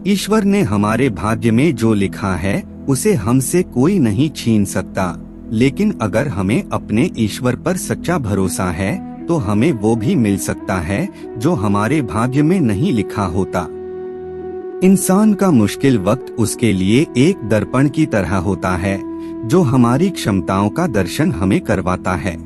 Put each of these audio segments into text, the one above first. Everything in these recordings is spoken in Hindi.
ईश्वर ने हमारे भाग्य में जो लिखा है उसे हमसे कोई नहीं छीन सकता, लेकिन अगर हमें अपने ईश्वर पर सच्चा भरोसा है तो हमें वो भी मिल सकता है जो हमारे भाग्य में नहीं लिखा होता। इंसान का मुश्किल वक्त उसके लिए एक दर्पण की तरह होता है जो हमारी क्षमताओं का दर्शन हमें करवाता है।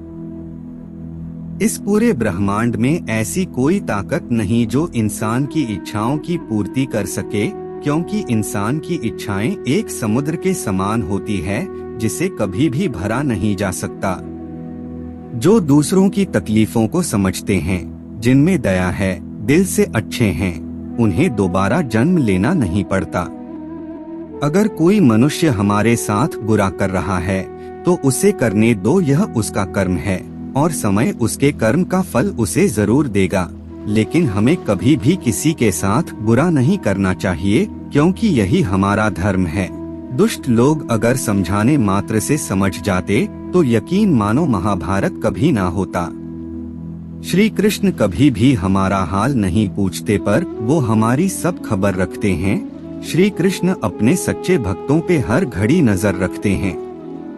इस पूरे ब्रह्मांड में ऐसी कोई ताकत नहीं जो इंसान की इच्छाओं की पूर्ति कर सके, क्योंकि इंसान की इच्छाएं एक समुद्र के समान होती है जिसे कभी भी भरा नहीं जा सकता। जो दूसरों की तकलीफों को समझते हैं, जिनमें दया है, दिल से अच्छे हैं, उन्हें दोबारा जन्म लेना नहीं पड़ता। अगर कोई मनुष्य हमारे साथ बुरा कर रहा है तो उसे करने दो, यह उसका कर्म है और समय उसके कर्म का फल उसे जरूर देगा। लेकिन हमें कभी भी किसी के साथ बुरा नहीं करना चाहिए, क्योंकि यही हमारा धर्म है। दुष्ट लोग अगर समझाने मात्र से समझ जाते तो यकीन मानो महाभारत कभी ना होता। श्री कृष्ण कभी भी हमारा हाल नहीं पूछते, पर वो हमारी सब खबर रखते हैं। श्री कृष्ण अपने सच्चे भक्तों पे हर घड़ी नजर रखते हैं।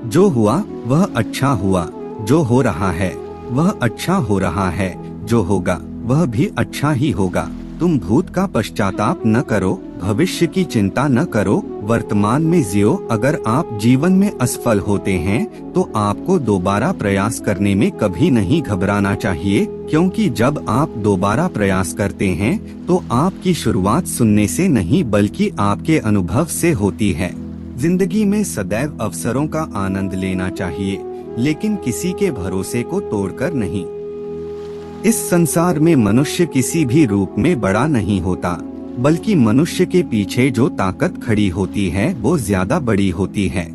जो हुआ वह अच्छा हुआ, जो हो रहा है वह अच्छा हो रहा है, जो होगा वह भी अच्छा ही होगा। तुम भूत का पश्चाताप न करो, भविष्य की चिंता न करो, वर्तमान में जियो। अगर आप जीवन में असफल होते हैं तो आपको दोबारा प्रयास करने में कभी नहीं घबराना चाहिए, क्योंकि जब आप दोबारा प्रयास करते हैं तो आपकी शुरुआत सुनने से नहीं बल्कि आपके अनुभव से होती है। जिंदगी में सदैव अवसरों का आनंद लेना चाहिए, लेकिन किसी के भरोसे को तोड़कर नहीं। इस संसार में मनुष्य किसी भी रूप में बड़ा नहीं होता, बल्कि मनुष्य के पीछे जो ताकत खड़ी होती है वो ज्यादा बड़ी होती है।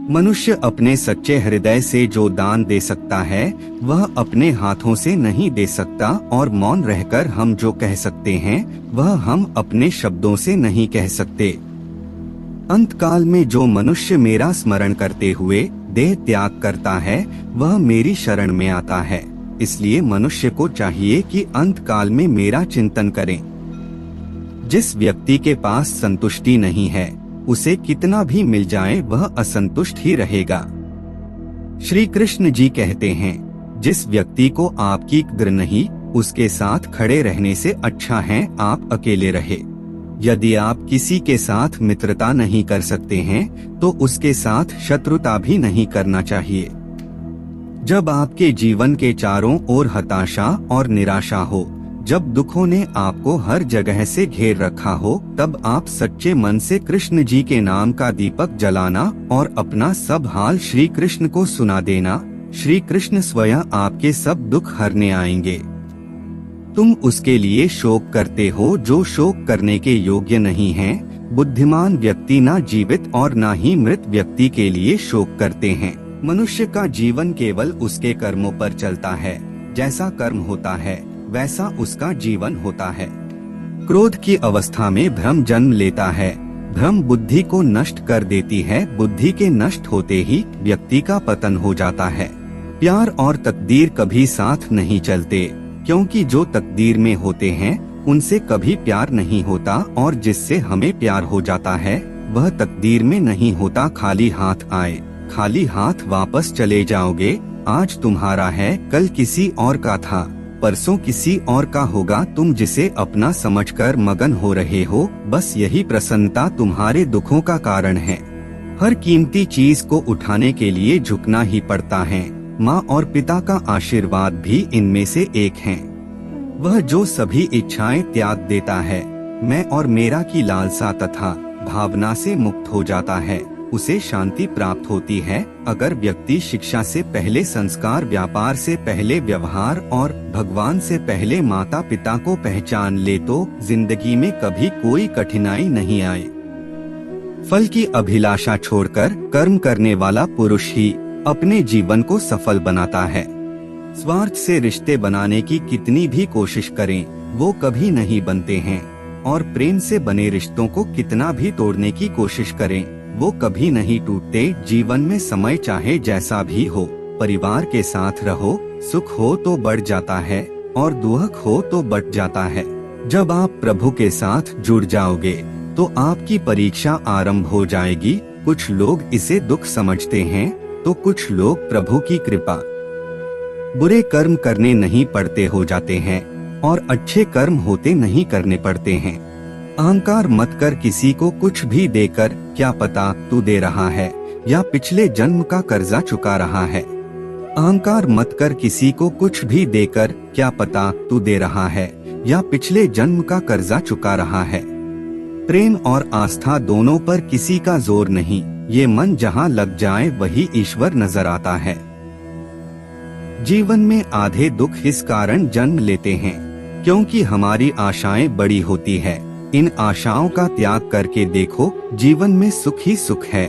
मनुष्य अपने सच्चे हृदय से जो दान दे सकता है वह अपने हाथों से नहीं दे सकता, और मौन रहकर हम जो कह सकते हैं वह हम अपने शब्दों से नहीं कह सकते। अंतकाल में जो मनुष्य मेरा स्मरण करते हुए देह त्याग करता है वह मेरी शरण में आता है। इसलिए मनुष्य को चाहिए कि अंतकाल में मेरा चिंतन करें। जिस व्यक्ति के पास संतुष्टि नहीं है उसे कितना भी मिल जाए वह असंतुष्ट ही रहेगा। श्री कृष्ण जी कहते हैं, जिस व्यक्ति को आपकी कद्र नहीं उसके साथ खड़े रहने से अच्छा है आप अकेले रहे। यदि आप किसी के साथ मित्रता नहीं कर सकते हैं तो उसके साथ शत्रुता भी नहीं करना चाहिए। जब आपके जीवन के चारों ओर हताशा और निराशा हो, जब दुखों ने आपको हर जगह से घेर रखा हो, तब आप सच्चे मन से कृष्ण जी के नाम का दीपक जलाना और अपना सब हाल श्री कृष्ण को सुना देना। श्री कृष्ण स्वयं आपके सब दुख हरने आएंगे। तुम उसके लिए शोक करते हो जो शोक करने के योग्य नहीं है। बुद्धिमान व्यक्ति ना जीवित और ना ही मृत व्यक्ति के लिए शोक करते हैं। मनुष्य का जीवन केवल उसके कर्मों पर चलता है। जैसा कर्म होता है वैसा उसका जीवन होता है। क्रोध की अवस्था में भ्रम जन्म लेता है। भ्रम बुद्धि को नष्ट कर देती है। बुद्धि के नष्ट होते ही व्यक्ति का पतन हो जाता है। प्यार और तकदीर कभी साथ नहीं चलते, क्योंकि जो तकदीर में होते हैं उनसे कभी प्यार नहीं होता, और जिससे हमें प्यार हो जाता है वह तकदीर में नहीं होता। खाली हाथ आए खाली हाथ वापस चले जाओगे। आज तुम्हारा है कल किसी और का था, परसों किसी और का होगा। तुम जिसे अपना समझकर मगन हो रहे हो, बस यही प्रसन्नता तुम्हारे दुखों का कारण है। हर कीमती चीज को उठाने के लिए झुकना ही पड़ता है। माँ और पिता का आशीर्वाद भी इनमें से एक है। वह जो सभी इच्छाएं त्याग देता है, मैं और मेरा की लालसा तथा भावना से मुक्त हो जाता है, उसे शांति प्राप्त होती है। अगर व्यक्ति शिक्षा से पहले संस्कार, व्यापार से पहले व्यवहार और भगवान से पहले माता पिता को पहचान ले तो जिंदगी में कभी कोई कठिनाई नहीं आए। फल की अभिलाषा छोड़कर कर्म करने वाला पुरुष ही अपने जीवन को सफल बनाता है। स्वार्थ से रिश्ते बनाने की कितनी भी कोशिश करें वो कभी नहीं बनते हैं, और प्रेम से बने रिश्तों को कितना भी तोड़ने की कोशिश करें वो कभी नहीं टूटते। जीवन में समय चाहे जैसा भी हो, परिवार के साथ रहो। सुख हो तो बढ़ जाता है और दुख हो तो बढ़ जाता है। जब आप प्रभु के साथ जुड़ जाओगे तो आपकी परीक्षा आरंभ हो जाएगी। कुछ लोग इसे दुख समझते हैं तो कुछ लोग प्रभु की कृपा। बुरे कर्म करने नहीं पड़ते हो जाते हैं और अच्छे कर्म होते नहीं करने पड़ते हैं। अहंकार मत कर किसी को कुछ भी देकर, क्या पता तू दे रहा है या पिछले जन्म का कर्जा चुका रहा है। अहंकार मत कर किसी को कुछ भी देकर, क्या पता तू दे रहा है या पिछले जन्म का कर्जा चुका रहा है। प्रेम और आस्था दोनों पर किसी का जोर नहीं, ये मन जहाँ लग जाए वही ईश्वर नजर आता है। जीवन में आधे दुख इस कारण जन्म लेते हैं क्योंकि हमारी आशाएं बड़ी होती है। इन आशाओं का त्याग करके देखो, जीवन में सुख ही सुख है।